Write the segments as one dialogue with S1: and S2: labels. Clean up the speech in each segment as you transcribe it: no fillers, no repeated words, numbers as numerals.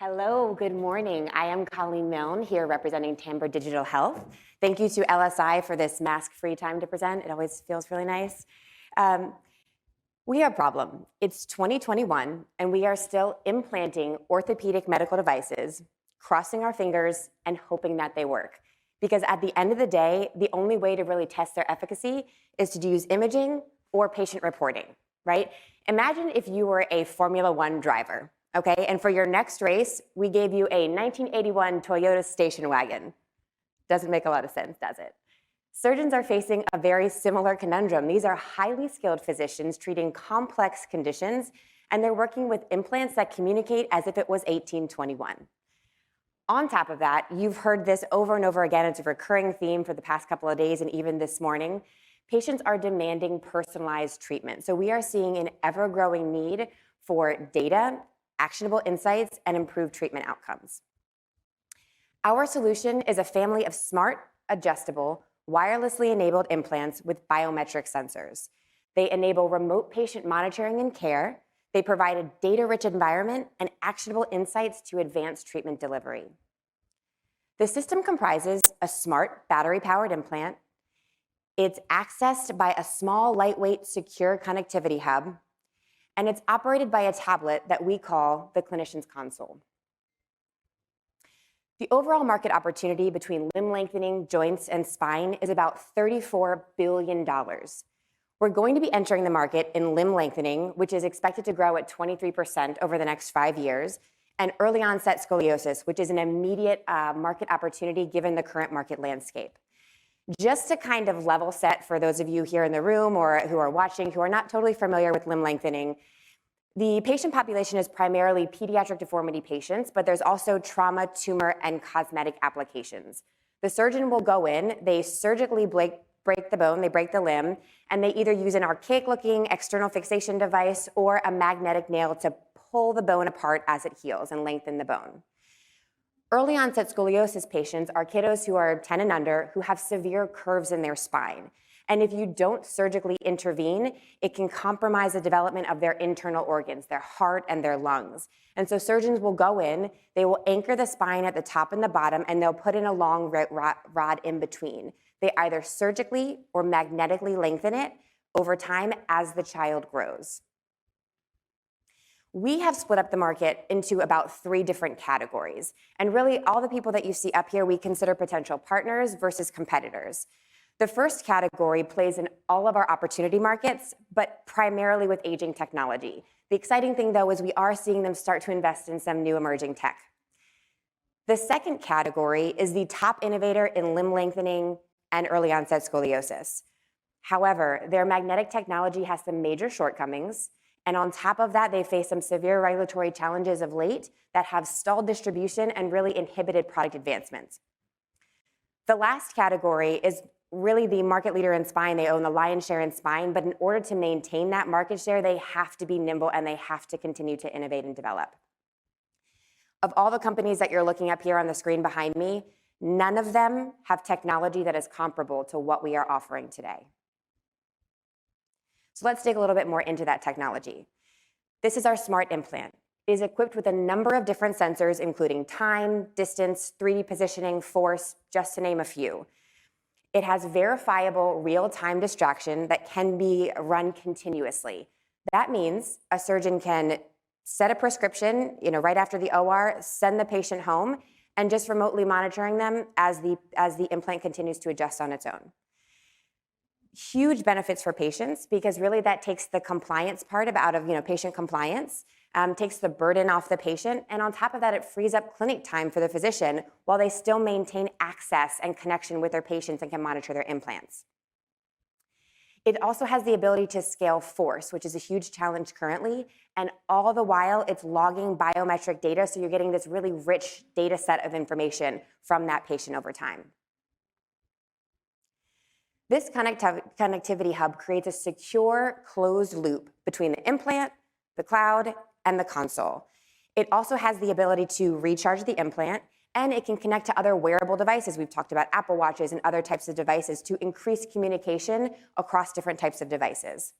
S1: Hello, good morning. I am Colleen Milne here representing Tambre Digital Health. Thank you to LSI for this mask-free time to present. It always feels really nice. We have a problem. It's 2021, and we are still implanting orthopedic medical devices, crossing our fingers and hoping that they work. Because at the end of the day, the only way to really test their efficacy is to use imaging or patient reporting, right? Imagine if you were a Formula One driver. Okay, and for your next race, we gave you a 1981 Toyota station wagon. Doesn't make a lot of sense, does it? Surgeons are facing a very similar conundrum. These are highly skilled physicians treating complex conditions, and they're working with implants that communicate as if it was 1821. On top of that, you've heard this over and over again. It's a recurring theme for the past couple of days and even this morning. Patients are demanding personalized treatment. So we are seeing an ever-growing need for data, actionable insights, and improved treatment outcomes. Our solution is a family of smart, adjustable, wirelessly enabled implants with biometric sensors. They enable remote patient monitoring and care. They provide a data-rich environment and actionable insights to advance treatment delivery. The system comprises a smart, battery-powered implant. It's accessed by a small, lightweight, secure connectivity hub, and it's operated by a tablet that we call the clinician's console. The overall market opportunity between limb lengthening, joints, and spine is about $34 billion. We're going to be entering the market in limb lengthening, which is expected to grow at 23% over the next 5 years, and early onset scoliosis, which is an immediate market opportunity given the current market landscape. Just to kind of level set for those of you here in the room or who are watching who are not totally familiar with limb lengthening, the patient population is primarily pediatric deformity patients, but there's also trauma, tumor, and cosmetic applications. The surgeon will go in, they surgically break the bone, they break the limb, and they either use an archaic-looking external fixation device or a magnetic nail to pull the bone apart as it heals and lengthen the bone. Early onset scoliosis patients are kiddos who are 10 and under who have severe curves in their spine. And if you don't surgically intervene, it can compromise the development of their internal organs, their heart and their lungs. And so surgeons will go in, they will anchor the spine at the top and the bottom, and they'll put in a long rod in between. They either surgically or magnetically lengthen it over time as the child grows. We have split up the market into about 3 different categories. And really, all the people that you see up here, we consider potential partners versus competitors. The first category plays in all of our opportunity markets, but primarily with aging technology. The exciting thing, though, is we are seeing them start to invest in some new emerging tech. The second category is the top innovator in limb lengthening and early onset scoliosis. However, their magnetic technology has some major shortcomings. And on top of that, they face some severe regulatory challenges of late that have stalled distribution and really inhibited product advancement. The last category is really the market leader in spine. They own the lion's share in spine, but in order to maintain that market share, they have to be nimble and they have to continue to innovate and develop. Of all the companies that you're looking up here on the screen behind me, none of them have technology that is comparable to what we are offering today. So let's dig a little bit more into that technology. This is our smart implant. It is equipped with a number of different sensors, including time, distance, 3D positioning, force, just to name a few. It has verifiable real-time distraction that can be run continuously. That means a surgeon can set a prescription, right after the OR, send the patient home, and just remotely monitoring them as the implant continues to adjust on its own. Huge benefits for patients because really that takes the compliance part out of patient compliance, takes the burden off the patient, and on top of that, it frees up clinic time for the physician while they still maintain access and connection with their patients and can monitor their implants. It also has the ability to scale force, which is a huge challenge currently, and all the while it's logging biometric data, so you're getting this really rich data set of information from that patient over time. This connectivity hub creates a secure, closed loop between the implant, the cloud, and the console. It also has the ability to recharge the implant, and it can connect to other wearable devices. We've talked about Apple Watches and other types of devices to increase communication across different types of devices.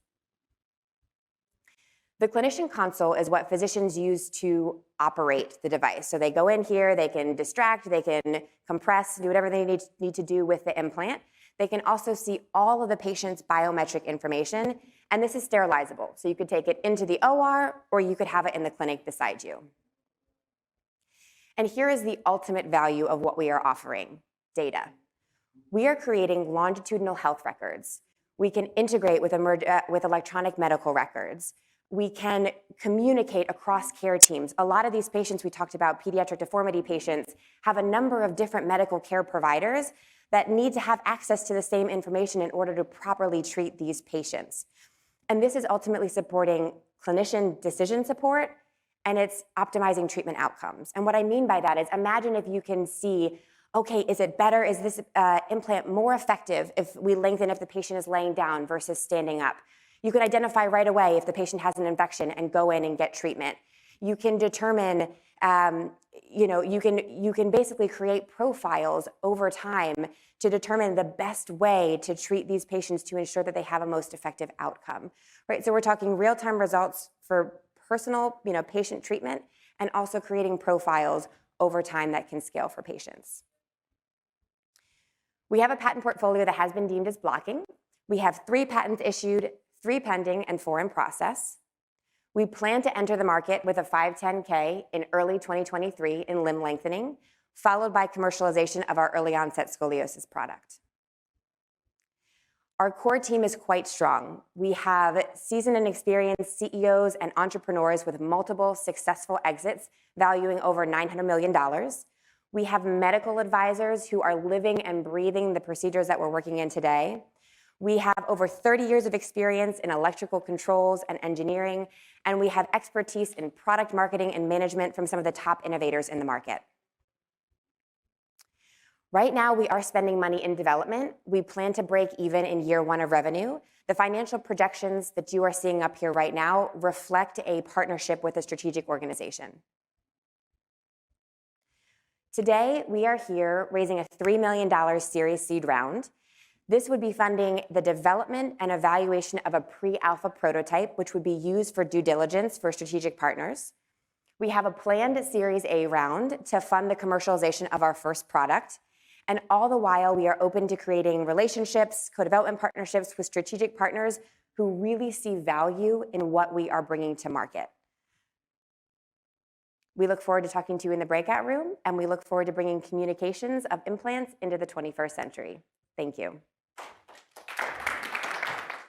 S1: The clinician console is what physicians use to operate the device. So they go in here, they can distract, they can compress, do whatever they need to do with the implant. They can also see all of the patient's biometric information, and this is sterilizable. So you could take it into the OR, or you could have it in the clinic beside you. And here is the ultimate value of what we are offering: data. We are creating longitudinal health records. We can integrate with electronic medical records. We can communicate across care teams. A lot of these patients we talked about, pediatric deformity patients, have a number of different medical care providers that need to have access to the same information in order to properly treat these patients. And this is ultimately supporting clinician decision support, and it's optimizing treatment outcomes. And what I mean by that is, imagine if you can see, okay, is it better? Is this implant more effective if we lengthen if the patient is laying down versus standing up? You can identify right away if the patient has an infection and go in and get treatment. You can determine, you can basically create profiles over time to determine the best way to treat these patients to ensure that they have a most effective outcome, right? So we're talking real-time results for personal, patient treatment, and also creating profiles over time that can scale for patients. We have a patent portfolio that has been deemed as blocking. We have 3 patents issued, 3 pending, and 4 in process. We plan to enter the market with a 510(k) in early 2023 in limb lengthening, followed by commercialization of our early onset scoliosis product. Our core team is quite strong. We have seasoned and experienced CEOs and entrepreneurs with multiple successful exits valuing over $900 million. We have medical advisors who are living and breathing the procedures that we're working in today. We have over 30 years of experience in electrical controls and engineering, and we have expertise in product marketing and management from some of the top innovators in the market. Right now, we are spending money in development. We plan to break even in year 1 of revenue. The financial projections that you are seeing up here right now reflect a partnership with a strategic organization. Today, we are here raising a $3 million Series Seed round. This would be funding the development and evaluation of a pre-alpha prototype, which would be used for due diligence for strategic partners. We have a planned Series A round to fund the commercialization of our first product. And all the while, we are open to creating relationships, co-development partnerships with strategic partners who really see value in what we are bringing to market. We look forward to talking to you in the breakout room, and we look forward to bringing communications of implants into the 21st century. Thank you.